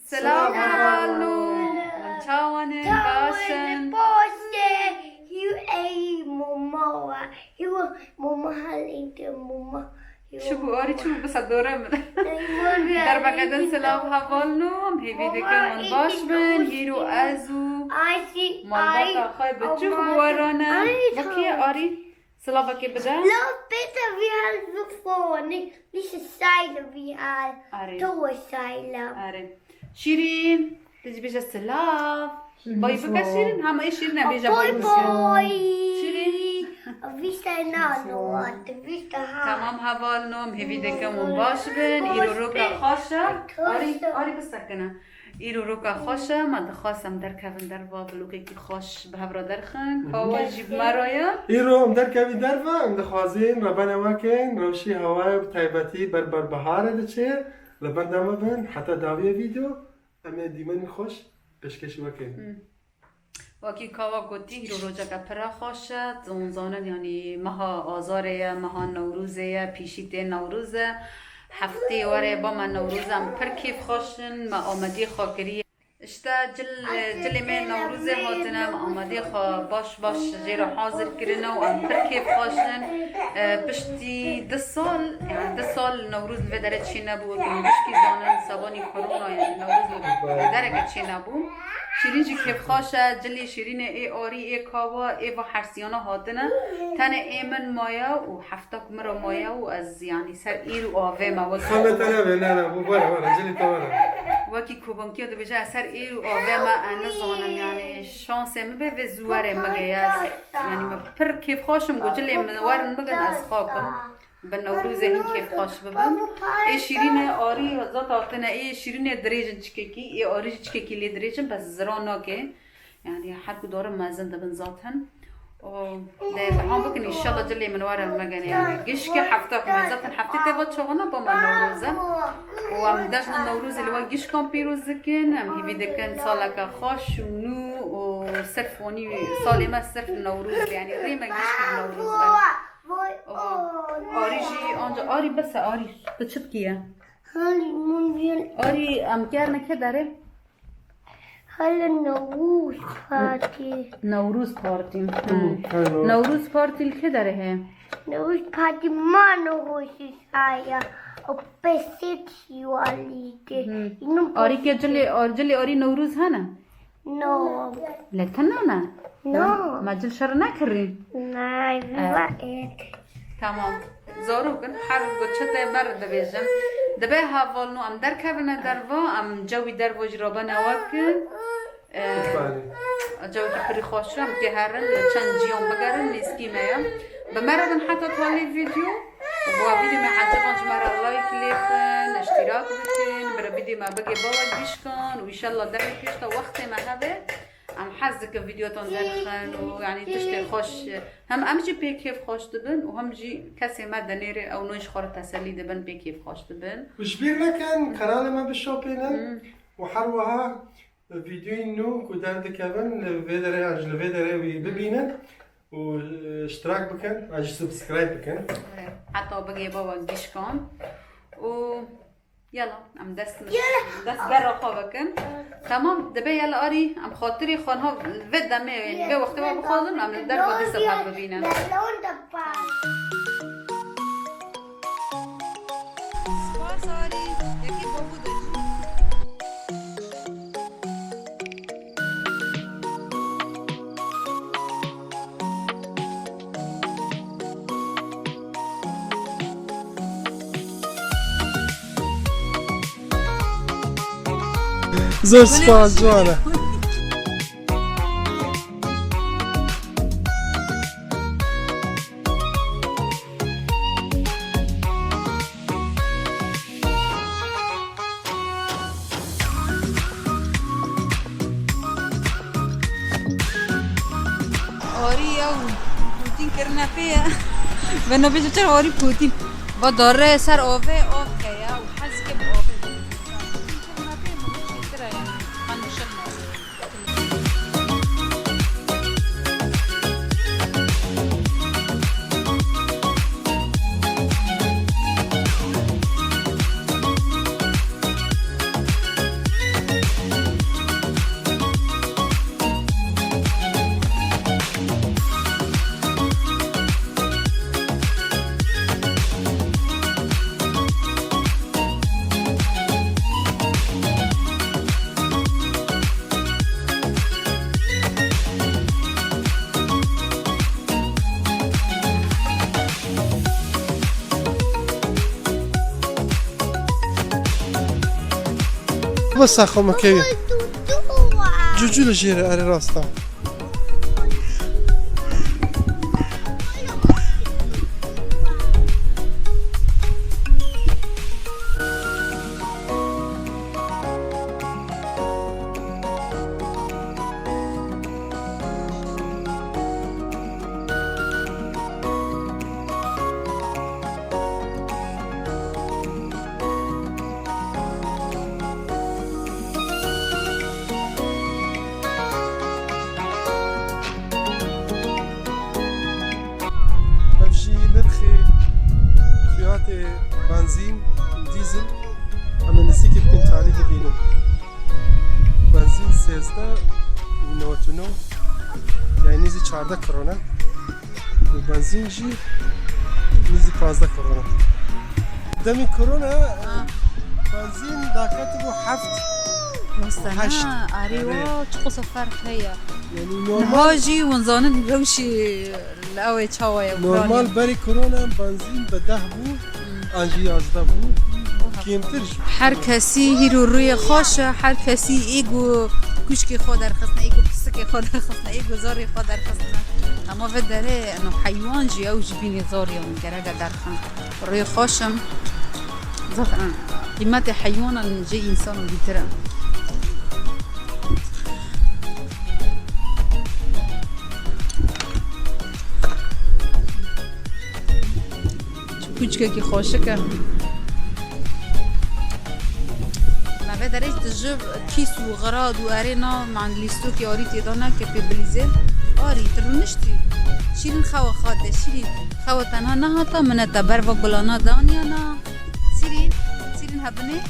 سلام حوالو چاوانه باشن شو بواری چون بس دوره من در بقیدن سلام حوالو هم هیوی دکن باش بن هیرو ازو مالباتا خواهی بچو بوارانه بکی آری سلام بکی بده Love bitte wie halt so vorne, diese Seile wie halt Torseile. آره شیرین تجی بیشه سلام بای بکن شیرین همه ای شیرین بیشه بای بکن شیرین Wie ist dein Name? Wie ist der Haar? تمام حوال نوم هیوی دکمون باش بن ایرو روکا خوشه آری بسکنه ایرو روکا خوشه من دخواستم در کفن در وابلوکی که خوش به برادر خن کاوا جیب مرایا ایرو ام در کبی در و ام دخوازین ربنا وکن روشی هوای تایبتی بر بهاره دچه لبن دام بن حتی داوی ویدیو ام دیمن خوش پیشکش وکن واکی کاوا گوتی ایرو روجا کپرا خوشه زونزانه یعنی مها آزاره مها نوروزه پیشیده نوروزه هفته واره با من نوروزم پر کیف خوشن ما آمدی خاکری اشتا جل من نوروزه هاتنم آمدی باش جیرا حاضر کرنه و ام پر کیف خوشن پشتی 2 سال یعنی 2 سال نوروز و داره چی نبود که مشکی زانن سوانی کرونا یعنی نوروز داره که چی نبود شیرین جی کیف خوشه جلی شیرین ای آری ای کاوا ای و حرسیانا هاتنه تن ایمن مایا و هفته کمرا مایا و از یعنی سر ایرو آوه ما خانه تنه به نه باره جلی تو باره وکی کوبانکی دو بجا اثر ایرو آوه ما انا زانم یعنی شانس من به زواره مگه یعنی ما پر کیف خوشم گو جلی منوارن بگن از خاکم به نوروز این کیف خوش ببن ای شیرین آری ذات آتنه ای شیرین دریجن چککی ای آری چککی لی دریجن بس زرانا که یعنی هر کدوم مازن دبن ذاتن و ده هم بکن انشالله جلی منوارن مگن یعنی گیش که هفته کم ذاتن هفته تباد شغنا با من نوروزه و هم داشتن نوروز اللي هو جيش كان بيروز كان هم هيفي كان صالك خوش ونو وصرفوني صالي ما صرف نوروز يعني ريما جيش نوروز آری جی آنجا آری بس آری تو چه بکیه؟ آری امکر که داره؟ Halle نوروز پارتی نوروز پارتی نوروز پارتی که داره هه؟ نوروز پارتی ما نوروزی سایا و پسیت شوالیده آری که جلی آری نوروز هنه؟ نو لکن نه نو مجل شر نکرین نه وقت تمام زارو کن هر گوچه بر دبیجم دبی هاولنو ام در کبنه در و ام جوی در و جرابه نواکن جوی که پری خوش رم که هرن چند جیان بگرن نیسکی میم بمردن حتی تالی ویدیو و ویدیو ما عجبانج مرا لایک لیخن اشتراک بکن برا ویدیو ما بگی باور بیش کن و ایشالله در پیشتا وقت ما هبه ام حزك فيديوهاتون درخن ويعني تشتي خوش هم امجي بكيف خوش دبن وهم جي كسي ما دنيري او نوش خور تسلي دبن بكيف خوش دبن وشبير لكن قناه ما بالشوبينن وحروها فيديو نو كودار دكابن فيدري اجل فيدري ببينن واشتراك بكن اجي سبسكرايب بكن حتى بقي بابا جيش كان و يلا ام دست برا خوابكن تمام دبي يلا اري ام خاطري خانها ود دمه يعني به وقت ما بخوادن ام در بعد سبب ببینن سپاس اری یکی بابو داری زور سپاس جوانه آری او پوتین کرنا پیا و نبیشه چرا آری پوتین و داره سر آوه آف که یا و حز که با آوه پوتین کرنا پیا مگه چیتره یعنی خانوشن بس خو مكي جوجو لجيرة أري راستا بنزين ديزل اما نسيت يمكن تعريف بينهم بنزين 13 و 99 يعني نزي 14 كورونا وبنزين جي نزي 15 كورونا دمي كورونا بنزين داكاتبو حفت مستنى أريوا تقص فرق هي يعني نورمال نهاجي ونزانن روشي الأوي تشاوي نورمال بري كورونا بنزين بده بو انجي 11 بو کمترش هر کسی هیرو روی خوشه هر کسی ایگو کوشکی خود در خصنه ایگو پسکی خود در خصنه ایگو زاری خود در خصنه اما و داره انو حیوان جی او جبینی زاری هم گرگه در خن روی خوشم ذات قیمت حیوان جی انسان بیتره کوچکه که خوشه که ما درش تجرب كيس وغراض وارينا مع ليستو كي اوريتي دانا كي بيبليزي اري ترنشتي شيرين خوا خاطه شيرين خوا تنها نهاتا من تبر وغلانا دانيانا سيرين هبني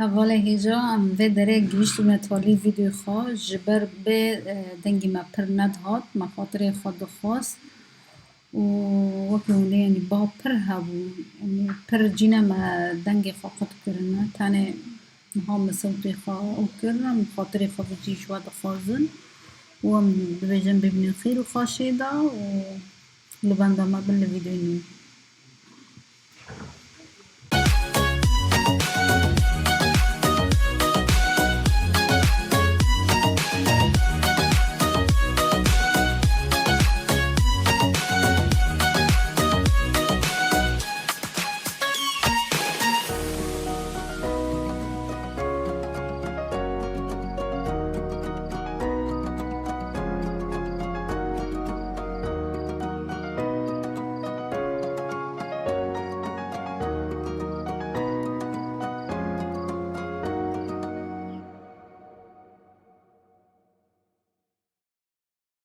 اولا هیجا ام و داره گوشت نتالی ویدیو خواه جبر به دنگی ما پر ندهات ما خاطر خود خواست و وكونه يعني با پر هبو يعني پر جينا ما دنگي خاقت كرنا تاني نهام صوتي خا وكرنا خاطري خا بجي شواد خازن وم بجنب ابن خير وخاشيدا ولبندا ما بالفيديو